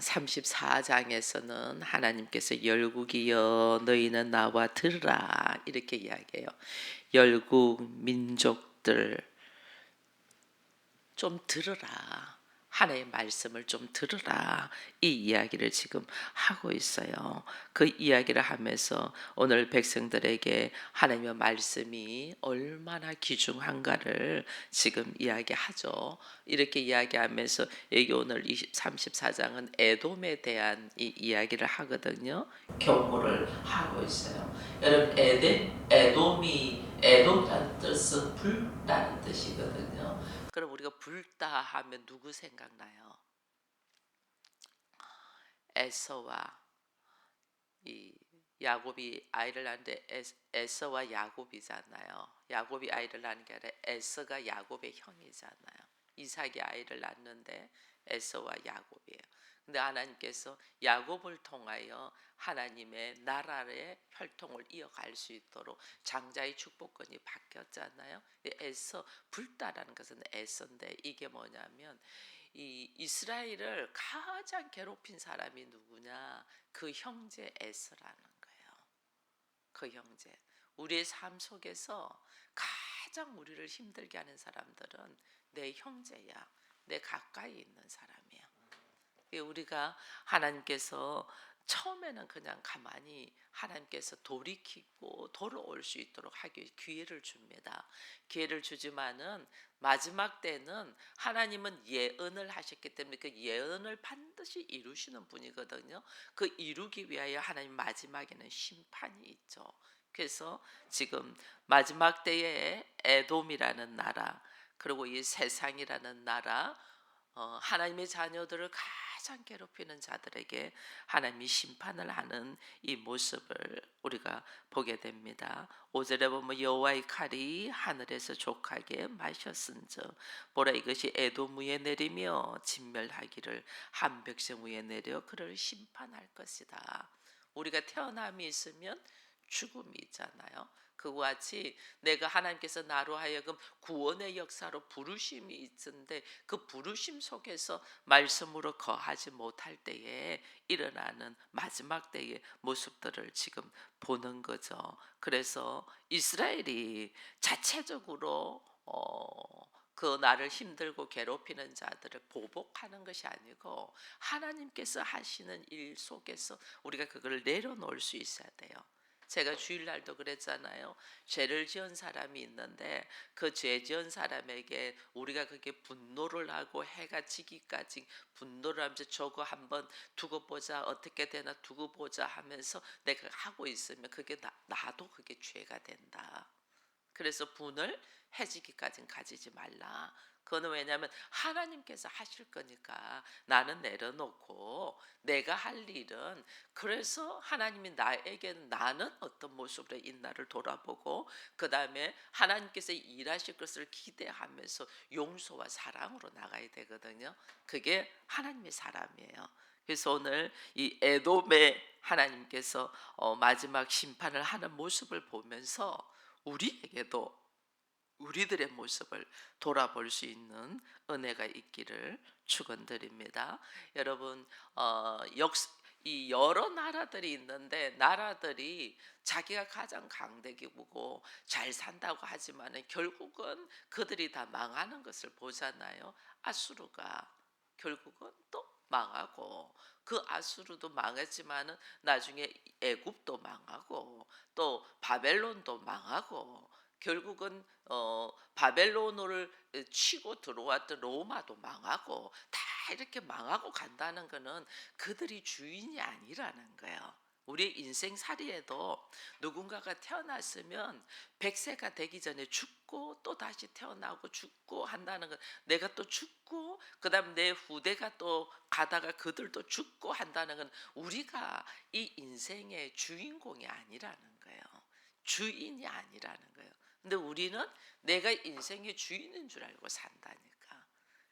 34장에서는 하나님께서 열국이여 너희는 나와 들으라 이렇게 이야기해요. 열국 민족들 좀 들으라. 하나님의 말씀을 좀 들으라. 이 이야기를 지금 하고 있어요. 그 이야기를 하면서 오늘 백성들에게 하나님의 말씀이 얼마나 귀중한가를 지금 이야기하죠. 이렇게 이야기하면서 여기 오늘 34장은 에돔에 대한 이 이야기를 하거든요. 경고를 하고 있어요. 여러분 에돔이라는 뜻은 불다는 뜻이거든요. 그럼 우리가 불다 하면 누구 생각나요? 에서와 이 야곱이 아이를 낳는데 에서와 야곱이잖아요. 야곱이 아이를 낳는 게 아니라 에서가 야곱의 형이잖아요. 이삭이 아이를 낳는데 에서와 야곱이에요. 근데 하나님께서 야곱을 통하여 하나님의 나라의 혈통을 이어갈 수 있도록 장자의 축복권이 바뀌었잖아요. 에서 불다라는 것은 에서인데 이게 뭐냐면 이 이스라엘을 가장 괴롭힌 사람이 누구냐? 그 형제 에서라는 거예요. 그 형제. 우리의 삶 속에서 가장 우리를 힘들게 하는 사람들은 내 형제야. 내 가까이 있는 사람이야. 우리가 하나님께서 처음에는 그냥 가만히 하나님께서 돌이키고 돌아올 수 있도록 하기 기회를 줍니다. 기회를 주지만은 마지막 때는 하나님은 예언을 하셨기 때문에 그 예언을 반드시 이루시는 분이거든요. 그 이루기 위하여 하나님 마지막에는 심판이 있죠. 그래서 지금 마지막 때에 에돔이라는 나라 그리고 이 세상이라는 나라 하나님의 자녀들을 가장 괴롭히는 자들에게 하나님이 심판을 하는 이 모습을 우리가 보게 됩니다. 5절에 보면 여호와의 칼이 하늘에서 족하게 마셨은즉 보라 이것이 에돔 위에 내리며 진멸하기를 한 백성 위에 내려 그를 심판할 것이다. 우리가 태어남이 있으면 죽음이 있잖아요. 그와 같이 내가 하나님께서 나로 하여금 구원의 역사로 부르심이 있는데 그 부르심 속에서 말씀으로 거하지 못할 때에 일어나는 마지막 때의 모습들을 지금 보는 거죠. 그래서 이스라엘이 자체적으로 그 나를 힘들고 괴롭히는 자들을 보복하는 것이 아니고 하나님께서 하시는 일 속에서 우리가 그걸 내려놓을 수 있어야 돼요. 제가 주일날도 그랬잖아요. 죄를 지은 사람이 있는데 그 죄 지은 사람에게 우리가 그게 분노를 하고 해가 지기까지 분노를 하면서 저거 한번 두고 보자 어떻게 되나 두고 보자 하면서 내가 하고 있으면 그게 나도 그게 죄가 된다. 그래서 분을 해지기까지는 가지지 말라. 그거는 왜냐하면 하나님께서 하실 거니까 나는 내려놓고 내가 할 일은 그래서 하나님이 나에게는 나는 어떤 모습으로 이 나를 돌아보고 그 다음에 하나님께서 일하실 것을 기대하면서 용서와 사랑으로 나가야 되거든요. 그게 하나님의 사람이에요. 그래서 오늘 이 에돔의 하나님께서 마지막 심판을 하는 모습을 보면서 우리에게도 우리들의 모습을 돌아볼 수 있는 은혜가 있기를 축원드립니다. 여러분 이 여러 나라들이 있는데 나라들이 자기가 가장 강대국이고 잘 산다고 하지만 결국은 그들이 다 망하는 것을 보잖아요. 아수르가 결국은 또 망하고 그 아수르도 망했지만은 나중에 애굽도 망하고 또 바벨론도 망하고 결국은 바벨론을 치고 들어왔던 로마도 망하고 다 이렇게 망하고 간다는 것은 그들이 주인이 아니라는 거예요. 우리 인생살이에도 누군가가 태어났으면 100세가 되기 전에 죽고 또 다시 태어나고 죽고 한다는 것 내가 또 죽고 그다음 내 후대가 또 가다가 그들도 죽고 한다는 건 우리가 이 인생의 주인공이 아니라는 거예요. 주인이 아니라는 거예요. 근데 우리는 내가 인생의 주인인 줄 알고 산다니까.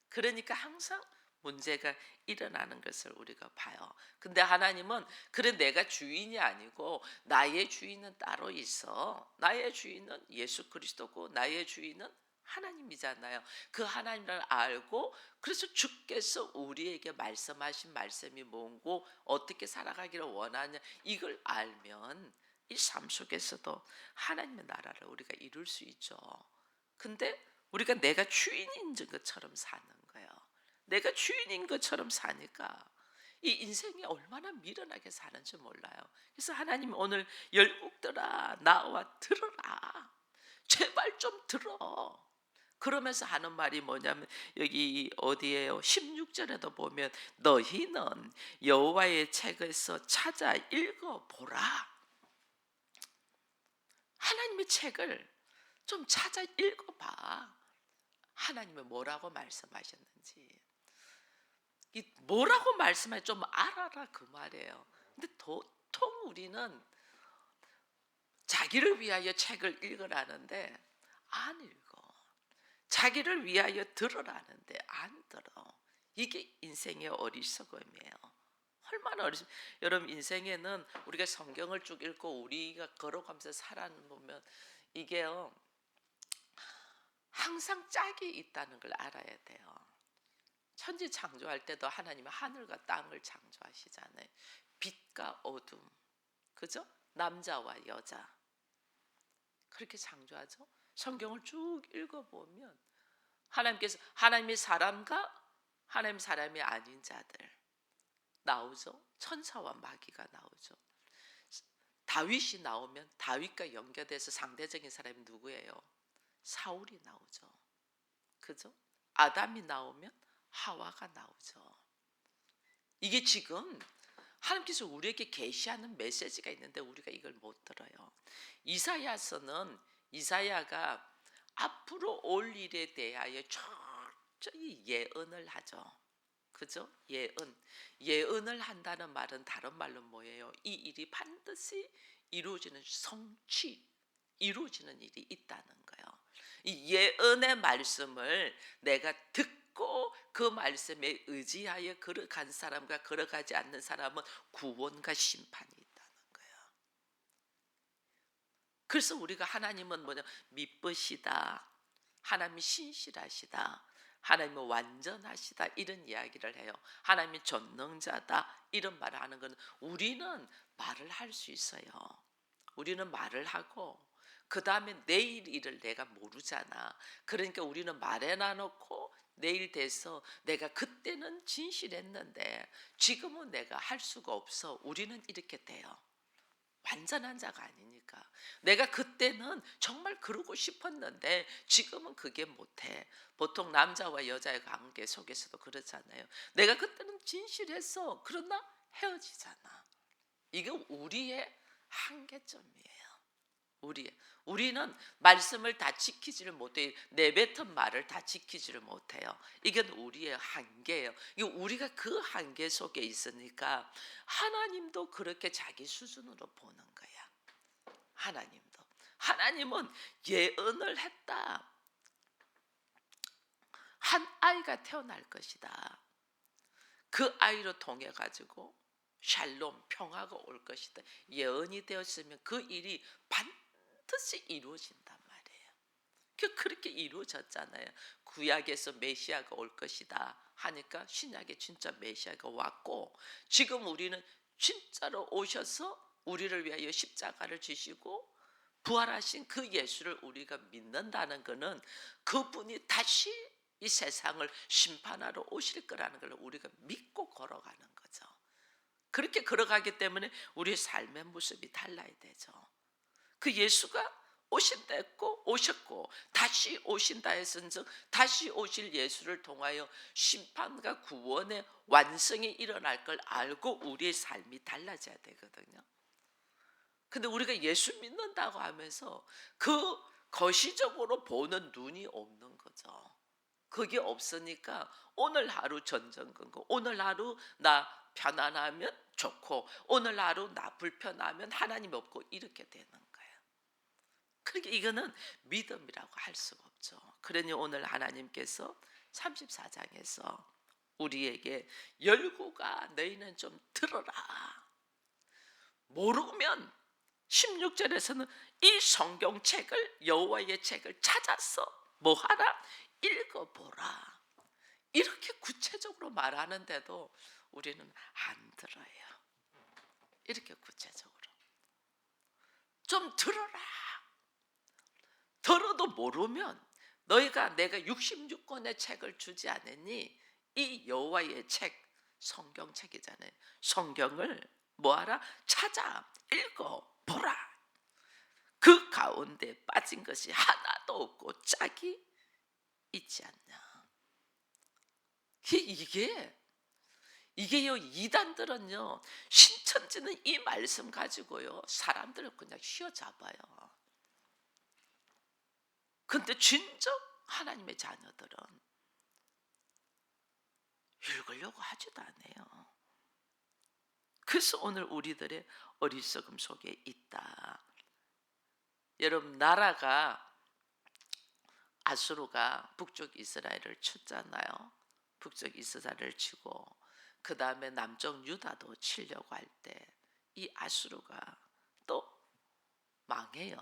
그러니까 항상 문제가 일어나는 것을 우리가 봐요. 근데 하나님은 그래 내가 주인이 아니고 나의 주인은 따로 있어. 나의 주인은 예수 그리스도고 나의 주인은 하나님이잖아요. 그 하나님을 알고 그래서 주께서 우리에게 말씀하신 말씀이 뭔고 어떻게 살아가기를 원하냐 이걸 알면 이 삶 속에서도 하나님의 나라를 우리가 이룰 수 있죠. 근데 우리가 내가 주인인 것처럼 사는 거예요. 내가 주인인 것처럼 사니까 이 인생이 얼마나 미련하게 사는지 몰라요. 그래서 하나님 오늘 열국들아 나와 들어라. 제발 좀 들어. 그러면서 하는 말이 뭐냐면 여기 어디에요? 16절에도 보면 너희는 여호와의 책에서 찾아 읽어보라. 하나님의 책을 좀 찾아 읽어봐. 하나님은 뭐라고 말씀하셨는지. 이 뭐라고 말씀해 좀 알아라 그 말이에요. 근데 보통 우리는 자기를 위하여 책을 읽으라는데 안 읽어. 자기를 위하여 들으라는데 안 들어. 이게 인생의 어리석음이에요. 얼마나 여러분 인생에는 우리가 성경을 쭉 읽고 우리가 걸어가면서 살아보면 이게요 항상 짝이 있다는 걸 알아야 돼요. 천지 창조할 때도 하나님은 하늘과 땅을 창조하시잖아요. 빛과 어둠, 그죠? 남자와 여자 그렇게 창조하죠. 성경을 쭉 읽어보면 하나님께서 하나님의 사람과 하나님 사람이 아닌 자들 나오죠. 천사와 마귀가 나오죠. 다윗이 나오면 다윗과 연결돼서 상대적인 사람이 누구예요? 사울이 나오죠. 그죠? 아담이 나오면 하와가 나오죠. 이게 지금 하나님께서 우리에게 계시하는 메시지가 있는데 우리가 이걸 못 들어요. 이사야서는 이사야가 앞으로 올 일에 대하여 철저히 예언을 하죠. 그죠? 예언을 한다는 말은 다른 말로 뭐예요? 이 일이 반드시 이루어지는 이루어지는 일이 있다는 거예요. 이 예언의 말씀을 내가 듣고 그 말씀에 의지하여 걸어간 사람과 걸어가지 않는 사람은 구원과 심판이 있다는 거예요. 그래서 우리가 하나님은 뭐냐? 미쁘시다. 하나님이 신실하시다. 하나님은 완전하시다. 이런 이야기를 해요. 하나님이 전능자다. 이런 말을 하는 것은 우리는 말을 할 수 있어요. 우리는 말을 하고 그 다음에 내일 일을 내가 모르잖아. 그러니까 우리는 말해놔 놓고 내일 돼서 내가 그때는 진실했는데 지금은 내가 할 수가 없어. 우리는 이렇게 돼요. 완전한 자가 아니니까. 내가 그때는 정말 그러고 싶었는데 지금은 그게 못해. 보통 남자와 여자의 관계 속에서도 그렇잖아요. 내가 그때는 진실했어. 그러나 헤어지잖아. 이게 우리의 한계점이에요. 우리는 말씀을 다 지키지를 못해요. 내뱉은 말을 다 지키지를 못해요. 이건 우리의 한계예요. 우리가 그 한계 속에 있으니까 하나님도 그렇게 자기 수준으로 보는 거야. 하나님은 예언을 했다. 한 아이가 태어날 것이다. 그 아이로 통해 가지고 샬롬 평화가 올 것이다. 예언이 되었으면 그 일이 반드시 이루어진단 말이에요. 그렇게 이루어졌잖아요. 구약에서 메시아가 올 것이다 하니까 신약에 진짜 메시아가 왔고 지금 우리는 진짜로 오셔서 우리를 위하여 십자가를 지시고 부활하신 그 예수를 우리가 믿는다는 것은 그분이 다시 이 세상을 심판하러 오실 거라는 걸 우리가 믿고 걸어가는 거죠. 그렇게 걸어가기 때문에 우리의 삶의 모습이 달라야 되죠. 그 예수가 오신다 했고 오셨고 다시 오신다 했은즉 다시 오실 예수를 통하여 심판과 구원의 완성이 일어날 걸 알고 우리의 삶이 달라져야 되거든요. 근데 우리가 예수 믿는다고 하면서 그 거시적으로 보는 눈이 없는 거죠. 그게 없으니까 오늘 하루 전전긍긍, 오늘 하루 나 편안하면 좋고 오늘 하루 나 불편하면 하나님 없고 이렇게 되는 거예요. 그러니까 이거는 믿음이라고 할 수가 없죠. 그러니 오늘 하나님께서 34장에서 우리에게 열구가 너희는 좀 들어라. 모르면 16절에서는 이 성경책을 여호와의 책을 찾았어. 뭐 하라? 읽어보라. 이렇게 구체적으로 말하는데도 우리는 안 들어요. 이렇게 구체적으로. 좀 들어라. 들어도 모르면 너희가 내가 66권의 책을 주지 않았니? 이 여호와의 책, 성경책이잖아요. 성경을 뭐하라? 찾아 읽어보라. 그 가운데 빠진 것이 하나도 없고 짝이 있지 않냐. 이게요, 이단들은요, 신천지는 이 말씀 가지고요 사람들을 그냥 휘어잡아요. 근데 진정 하나님의 자녀들은 읽으려고 하지도 않아요. 그래서 오늘 우리들의 어리석음 속에 있다. 여러분, 나라가 아수르가 북쪽 이스라엘을 쳤잖아요. 북쪽 이스라엘을 치고 그 다음에 남쪽 유다도 치려고 할 때 이 아수르가 또 망해요.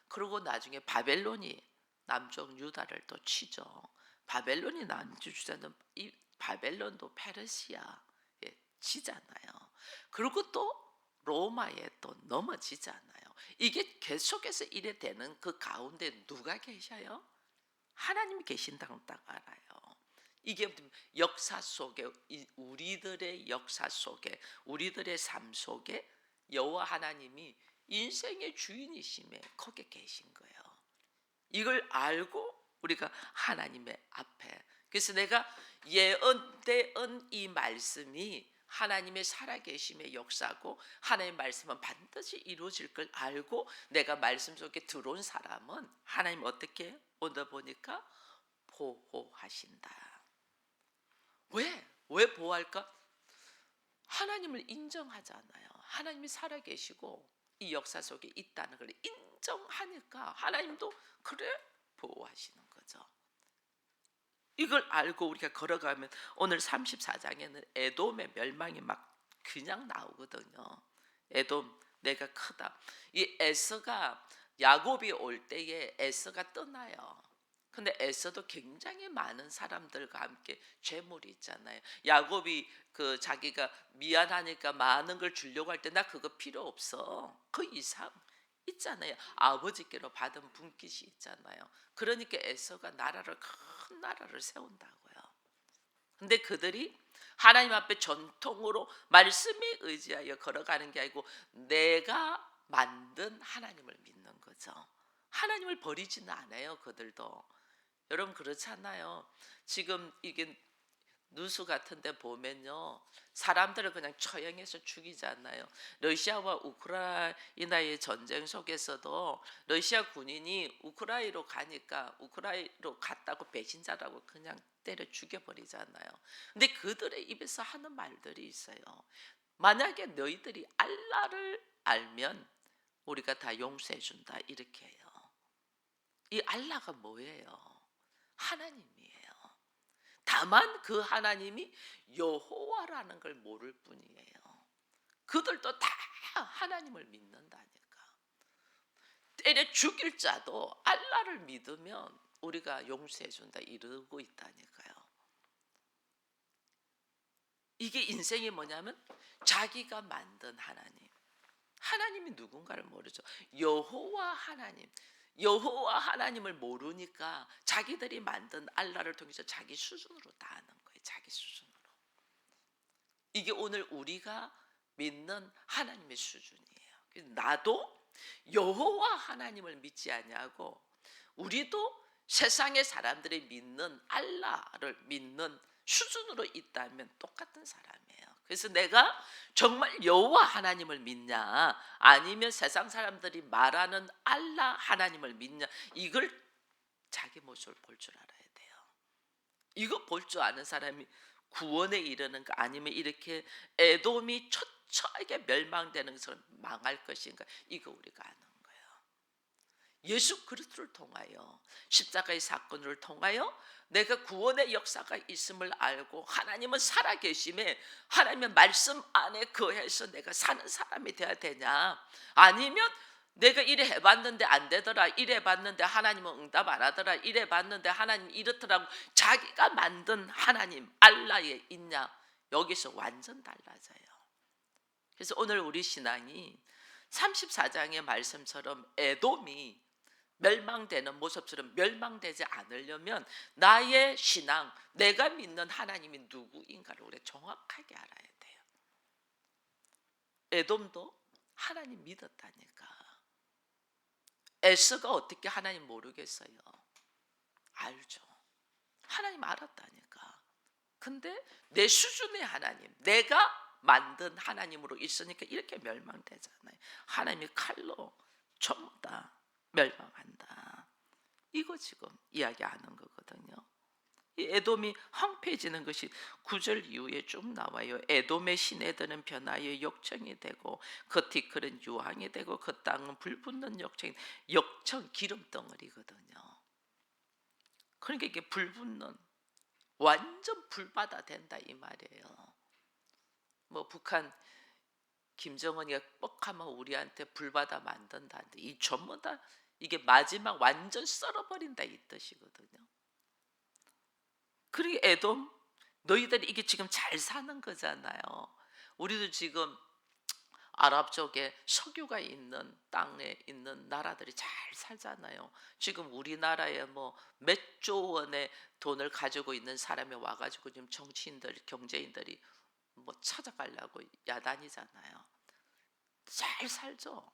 그리고 나중에 바벨론이 남쪽 유다를 또 치죠. 바벨론이 남쪽 유다는 이 바벨론도 페르시아에 지잖아요. 그리고 또 로마에 또 넘어지잖아요. 이게 계속해서 이래 되는 그 가운데 누가 계셔요? 하나님이 계신다는 딱 알아요. 이게 역사 속에, 우리들의 역사 속에, 우리들의 삶 속에 여호와 하나님이 인생의 주인이심에 거기에 계신 거예요. 이걸 알고 우리가 하나님의 앞에, 그래서 내가 예언되은 이 말씀이 하나님의 살아계심의 역사고 하나님의 말씀은 반드시 이루어질 걸 알고 내가 말씀 속에 들어온 사람은 하나님 어떻게 오늘 보니까 보호하신다. 왜 보호할까? 하나님을 인정하잖아요. 하나님이 살아계시고 이 역사 속에 있다는 걸 인정하니까 하나님도 그래 보호하시는 거죠. 이걸 알고 우리가 걸어가면 오늘 34장에는 에돔의 멸망이 막 그냥 나오거든요. 에돔 내가 크다. 이 에서가 야곱이 올 때에 에서가 떠나요. 근데 에서도 굉장히 많은 사람들과 함께 재물이 있잖아요. 야곱이 그 자기가 미안하니까 많은 걸 주려고 할 때 나 그거 필요 없어. 그 이상 있잖아요. 아버지께로 받은 분깃이 있잖아요. 그러니까 에서가 큰 나라를 세운다고요. 근데 그들이 하나님 앞에 전통으로 말씀에 의지하여 걸어가는 게 아니고 내가 만든 하나님을 믿는 거죠. 하나님을 버리지는 않아요. 그들도. 여러분 그렇잖아요. 지금 이게 뉴스 같은 데 보면요, 사람들을 그냥 처형해서 죽이잖아요. 러시아와 우크라이나의 전쟁 속에서도 러시아 군인이 우크라이나로 가니까 우크라이나로 갔다고 배신자라고 그냥 때려 죽여버리잖아요. 근데 그들의 입에서 하는 말들이 있어요. 만약에 너희들이 알라를 알면 우리가 다 용서해준다, 이렇게 해요. 이 알라가 뭐예요? 하나님이에요. 다만 그 하나님이 여호와라는 걸 모를 뿐이에요. 그들도 다 하나님을 믿는다니까. 때려 죽일 자도 알라를 믿으면 우리가 용서해준다 이러고 있다니까요. 이게 인생이 뭐냐면 자기가 만든 하나님, 하나님이 누군가를 모르죠. 여호와 하나님, 여호와 하나님을 모르니까 자기들이 만든 알라를 통해서 자기 수준으로 다 하는 거예요. 자기 수준으로. 이게 오늘 우리가 믿는 하나님의 수준이에요. 나도 여호와 하나님을 믿지 않냐고, 우리도 세상의 사람들이 믿는 알라를 믿는 수준으로 있다면 똑같은 사람이에요. 그래서 내가 정말 여호와 하나님을 믿냐, 아니면 세상 사람들이 말하는 알라 하나님을 믿냐, 이걸 자기 모습을 볼 줄 알아야 돼요. 이거 볼 줄 아는 사람이 구원에 이르는가, 아니면 이렇게 에돔이 처처하게 멸망되는 것을 망할 것인가, 이거 우리가 아는 거예요. 예수 그리스도를 통하여, 십자가의 사건을 통하여 내가 구원의 역사가 있음을 알고 하나님은 살아계심에 하나님의 말씀 안에 거해서 내가 사는 사람이 되어야 되냐, 아니면 내가 이래 해봤는데 안 되더라. 이래 해봤는데 하나님은 응답 안 하더라. 이래 해봤는데 하나님 이렇더라고. 자기가 만든 하나님 알라에 있냐? 여기서 완전 달라져요. 그래서 오늘 우리 신앙이 34장의 말씀처럼 에돔이 멸망되는 모습처럼 멸망되지 않으려면 나의 신앙, 내가 믿는 하나님이 누구인가를 우리가 정확하게 알아야 돼요. 에돔도 하나님 믿었다니까. 에스가 어떻게 하나님 모르겠어요? 알죠. 하나님 알았다니까. 근데 내 수준의 하나님, 내가 만든 하나님으로 있으니까 이렇게 멸망되잖아요. 하나님이 칼로 전부 다 멸망한다. 이거 지금 이야기하는 거거든요. 이 에돔이 황폐해지는 것이 9절 이후에 쭉 나와요. 에돔의 시내들은 변화의 욕청이 되고 그 티끌은 유황이 되고 그 땅은 불붙는 욕청 기름 덩어리거든요. 그러니까 이게 불붙는 완전 불바다 된다 이 말이에요. 뭐 북한 김정은이가 뻑하면 우리한테 불바다 만든다는데 이 전부 다 이게 마지막 완전 썰어버린다 이 뜻이거든요. 그리고 에돔 너희들이 이게 지금 잘 사는 거잖아요. 우리도 지금 아랍 쪽에 석유가 있는 땅에 있는 나라들이 잘 살잖아요. 지금 우리나라에 뭐 몇 조 원의 돈을 가지고 있는 사람이 와가지고 지금 정치인들, 경제인들이 뭐 찾아가려고 야단이잖아요. 잘 살죠.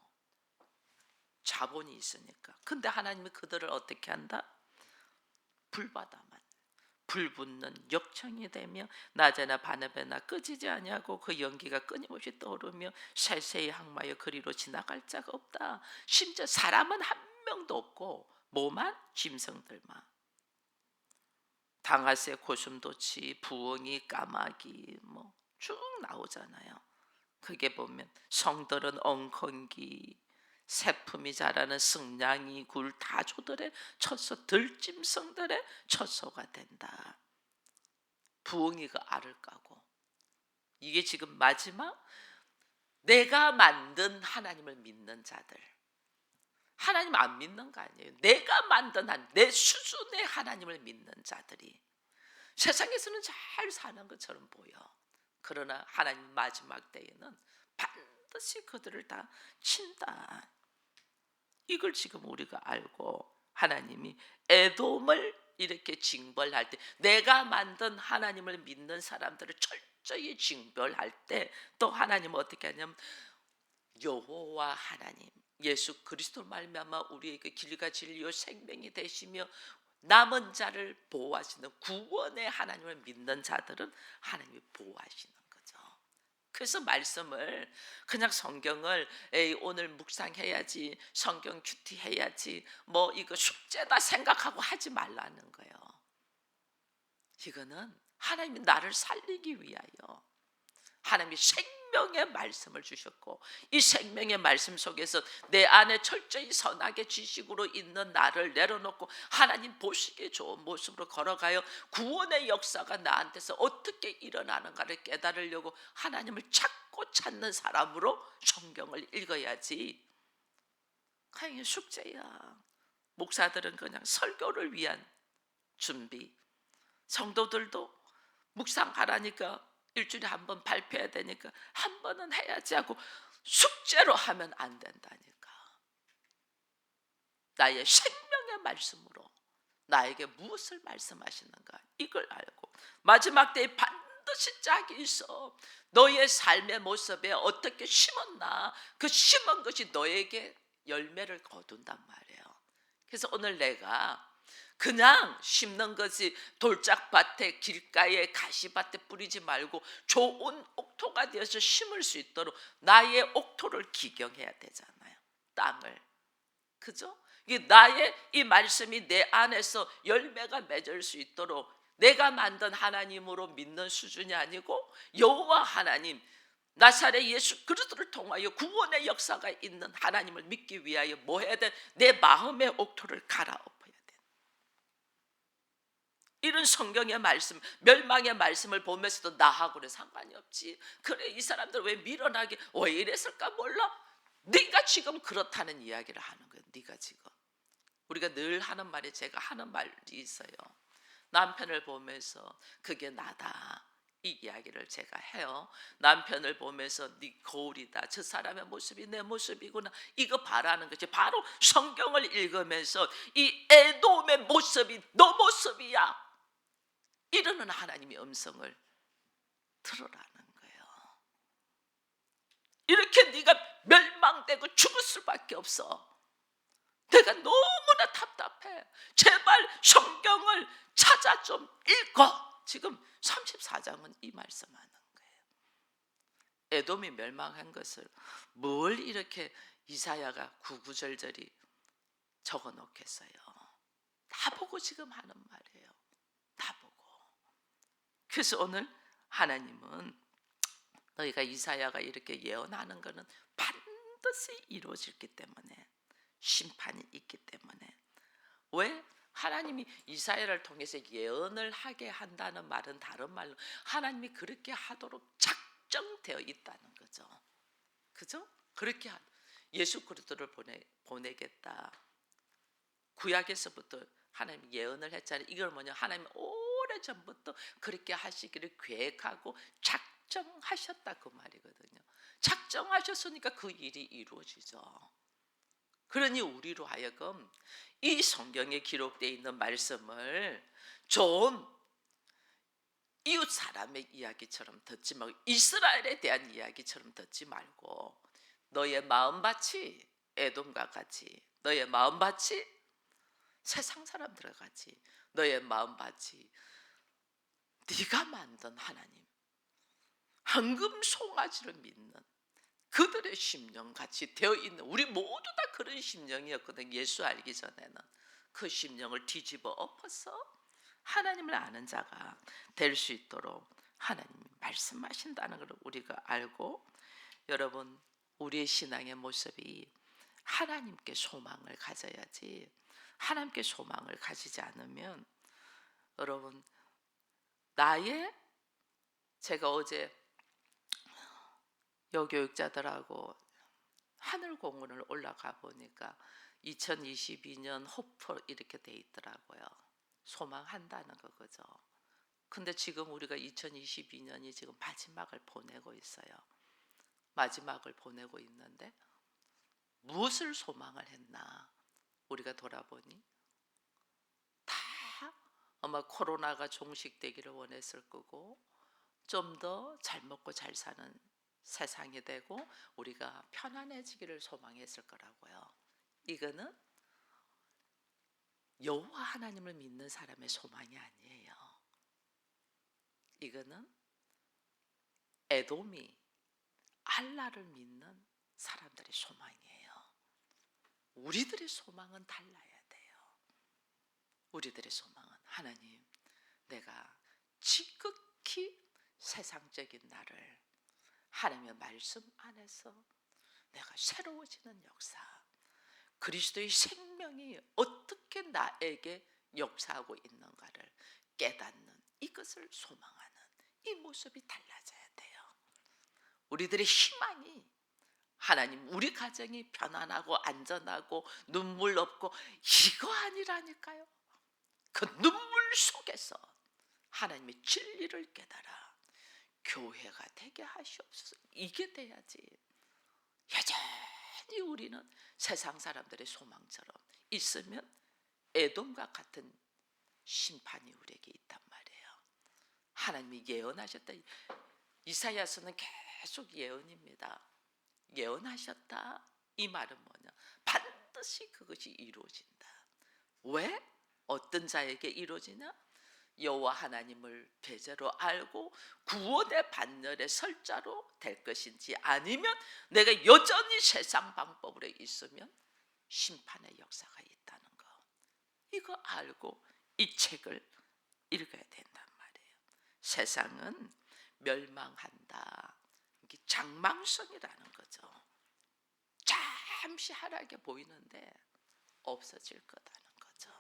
자본이 있으니까. 근데 하나님이 그들을 어떻게 한다? 불바다만 불붙는 욕청이 되며 낮에나 밤에나 끄지지 아니하고 그 연기가 끊임없이 떠오르며 세세히 항마여 그리로 지나갈 자가 없다. 심지어 사람은 한 명도 없고 뭐만? 짐승들만. 당하새, 고슴도치, 부엉이, 까마귀 뭐 쭉 나오잖아요. 그게 보면 성들은 엉겅기, 새품이 자라는 승냥이, 굴, 다조들의 처소, 들짐승들의 처소가 된다. 부엉이가 알을 까고. 이게 지금 마지막 내가 만든 하나님을 믿는 자들. 하나님 안 믿는 거 아니에요. 내가 만든 내 수준의 하나님을 믿는 자들이 세상에서는 잘 사는 것처럼 보여. 그러나 하나님 마지막 때에는 반드시 그들을 다 친다. 이걸 지금 우리가 알고 하나님이 에돔을 이렇게 징벌할 때 내가 만든 하나님을 믿는 사람들을 철저히 징벌할 때 또 하나님은 어떻게 하냐면 여호와 하나님 예수 그리스도 말미암아 우리에게 길과 진리요 생명이 되시며 남은 자를 보호하시는 구원의 하나님을 믿는 자들은 하나님이 보호하시는 거죠. 그래서 말씀을 그냥 성경을 에이 오늘 묵상해야지 성경 큐티 해야지 뭐 이거 숙제다 생각하고 하지 말라는 거예요. 이거는 하나님이 나를 살리기 위하여 하나님이 생명의 말씀을 주셨고 이 생명의 말씀 속에서 내 안에 철저히 선하게 지식으로 있는 나를 내려놓고 하나님 보시기에 좋은 모습으로 걸어가요. 구원의 역사가 나한테서 어떻게 일어나는가를 깨달으려고 하나님을 찾고 찾는 사람으로 성경을 읽어야지. 그냥 숙제야. 목사들은 그냥 설교를 위한 준비, 성도들도 묵상하라니까 일주일에 한 번 발표해야 되니까 한 번은 해야지 하고 숙제로 하면 안 된다니까. 나의 생명의 말씀으로 나에게 무엇을 말씀하시는가 이걸 알고 마지막 때에 반드시 짝이 있어. 너의 삶의 모습에 어떻게 심었나 그 심은 것이 너에게 열매를 거둔단 말이에요. 그래서 오늘 내가 그냥 심는 것이 돌짝밭에 길가에 가시밭에 뿌리지 말고 좋은 옥토가 되어서 심을 수 있도록 나의 옥토를 기경해야 되잖아요. 땅을. 그죠? 이게 나의 이 말씀이 내 안에서 열매가 맺을 수 있도록 내가 만든 하나님으로 믿는 수준이 아니고 여호와 하나님 나사렛 예수 그리스도를 통하여 구원의 역사가 있는 하나님을 믿기 위하여 뭐 해야 돼? 내 마음의 옥토를 갈아엎어야 돼. 이런 성경의 말씀, 멸망의 말씀을 보면서도 나하고는 상관이 없지. 그래 이 사람들 왜 밀어나게 왜 이랬을까 몰라? 네가 지금 그렇다는 이야기를 하는 거예요. 네가 지금. 우리가 늘 하는 말이, 제가 하는 말이 있어요. 남편을 보면서 그게 나다, 이 이야기를 제가 해요. 남편을 보면서 네 거울이다, 저 사람의 모습이 내 모습이구나, 이거 바라는 것이 바로 성경을 읽으면서 이 에돔의 모습이 너 모습이야, 이러는 하나님의 음성을 들으라는 거예요. 이렇게 네가 멸망되고 죽을 수밖에 없어. 내가 너무나 답답해. 제발 성경을 찾아 좀 읽어. 지금 34장은 이 말씀하는 거예요. 에돔이 멸망한 것을 뭘 이렇게 이사야가 구구절절히 적어 놓겠어요. 나보고 지금 하는 말이에요. 나보고. 그래서 오늘 하나님은 너희가 이사야가 이렇게 예언하는 것은 반드시 이루어지기 때문에, 심판이 있기 때문에. 왜? 하나님이 이사야를 통해서 예언을 하게 한다는 말은 다른 말로 하나님이 그렇게 하도록 작정되어 있다는 거죠. 그죠? 그렇게 예수 그리스도를 보내겠다. 구약에서부터 하나님이 예언을 했잖아요. 이걸 뭐냐, 하나님이 오래전부터 그렇게 하시기를 계획하고 작정하셨다, 그 말이거든요. 작정하셨으니까 그 일이 이루어지죠. 그러니 우리로 하여금 이 성경에 기록되어 있는 말씀을 좀 이웃 사람의 이야기처럼 듣지 말고, 이스라엘에 대한 이야기처럼 듣지 말고, 너의 마음밭이 에돔과 같이, 너의 마음밭이 세상 사람들과 같이, 너의 마음밭이 네가 만든 하나님, 황금 송아지를 믿는 그들의 심령같이 되어 있는, 우리 모두 다 그런 심령이었거든. 예수 알기 전에는 그 심령을 뒤집어 엎어서 하나님을 아는 자가 될 수 있도록 하나님이 말씀하신다는 걸 우리가 알고, 여러분, 우리의 신앙의 모습이 하나님께 소망을 가져야지, 하나님께 소망을 가지지 않으면, 여러분, 제가 어제 여교육자들하고 하늘공원을 올라가 보니까 2022년 호프 이렇게 돼 있더라고요. 소망한다는 거, 그죠? 근데 지금 우리가 2022년이 지금 마지막을 보내고 있어요. 마지막을 보내고 있는데 무엇을 소망을 했나? 우리가 돌아보니 다 아마 코로나가 종식되기를 원했을 거고, 좀 더 잘 먹고 잘 사는 세상이 되고 우리가 편안해지기를 소망했을 거라고요. 이거는 여호와 하나님을 믿는 사람의 소망이 아니에요. 이거는 에돔이 알라를 믿는 사람들의 소망이에요. 우리들의 소망은 달라야 돼요. 우리들의 소망은, 하나님, 내가 지극히 세상적인 나를 하나님의 말씀 안에서 내가 새로워지는 역사, 그리스도의 생명이 어떻게 나에게 역사하고 있는가를 깨닫는 이것을 소망하는 이 모습이 달라져야 돼요. 우리들의 희망이, 하나님, 우리 가정이 편안하고 안전하고 눈물 없고, 이거 아니라니까요. 그 눈물 속에서 하나님의 진리를 깨달아 교회가 되게 하시옵소서. 이게 돼야지. 여전히 우리는 세상 사람들의 소망처럼 있으면 에돔과 같은 심판이 우리에게 있단 말이에요. 하나님이 예언하셨다. 이사야서는 계속 예언입니다. 예언하셨다, 이 말은 뭐냐, 반드시 그것이 이루어진다. 왜? 어떤 자에게 이루어지냐? 여호와 하나님을 배제로 알고 구원의 반열에 설 자로 될 것인지, 아니면 내가 여전히 세상 방법으로 있으면 심판의 역사가 있다는 거, 이거 알고 이 책을 읽어야 된단 말이에요. 세상은 멸망한다, 이게 장망성이라는 거죠. 잠시 하락해 보이는데 없어질 거다는 거죠.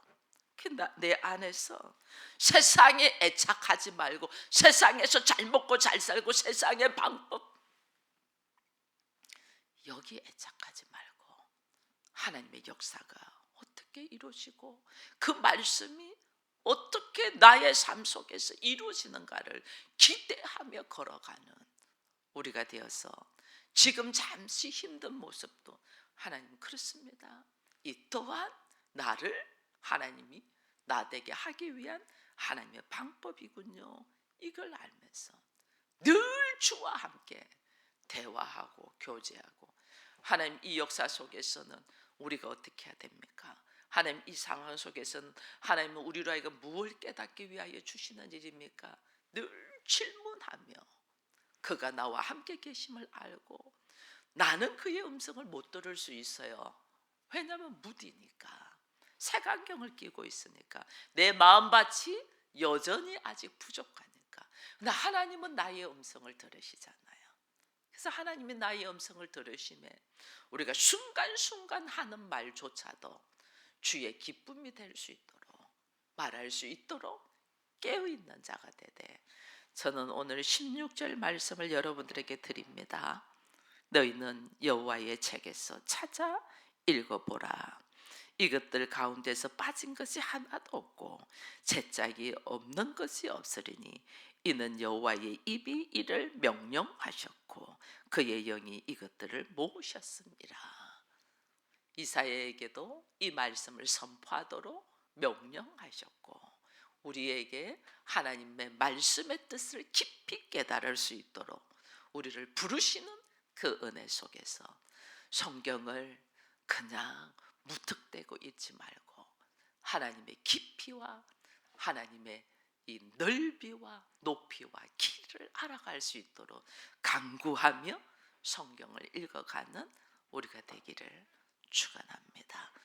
내 안에서 세상에 애착하지 말고, 세상에서 잘 먹고 잘 살고 세상의 방법, 거기에 애착하지 말고 하나님의 역사가 어떻게 이루어지고 그 말씀이 어떻게 나의 삶 속에서 이루어지는가를 기대하며 걸어가는 우리가 되어서 지금 잠시 힘든 모습도 하나님 그렇습니다. 이 또한 나를 하나님이 나 되게 하기 위한 하나님의 방법이군요. 이걸 알면서 늘 주와 함께 대화하고 교제하고 하나님 이 역사 속에서는 우리가 어떻게 해야 됩니까? 하나님 이 상황 속에서는 하나님은 우리로 하여금 무엇을 깨닫기 위하여 주시는 일입니까? 늘 질문하며 그가 나와 함께 계심을 알고 나는 그의 음성을 못 들을 수 있어요. 왜냐하면 무디니까 색안경을 끼고 있으니까 내 마음밭이 여전히 아직 부족하니까. 근데 하나님은 나의 음성을 들으시잖아요. 그래서 하나님이 나의 음성을 들으심에 우리가 순간순간 하는 말조차도 주의 기쁨이 될 수 있도록 말할 수 있도록 깨어있는 자가 되되 저는 오늘 16절 말씀을 여러분들에게 드립니다. 너희는 여호와의 책에서 찾아 읽어보라. 이것들 가운데서 빠진 것이 하나도 없고 채짝이 없는 것이 없으리니 이는 여호와의 입이 이를 명령하셨고 그의 영이 이것들을 모으셨습니다. 이사야에게도 이 말씀을 선포하도록 명령하셨고 우리에게 하나님의 말씀의 뜻을 깊이 깨달을 수 있도록 우리를 부르시는 그 은혜 속에서 성경을 그냥 무턱대고 읽지 말고 하나님의 깊이와 하나님의 이 넓이와 높이와 길이를 알아갈 수 있도록 간구하며 성경을 읽어가는 우리가 되기를 축원합니다.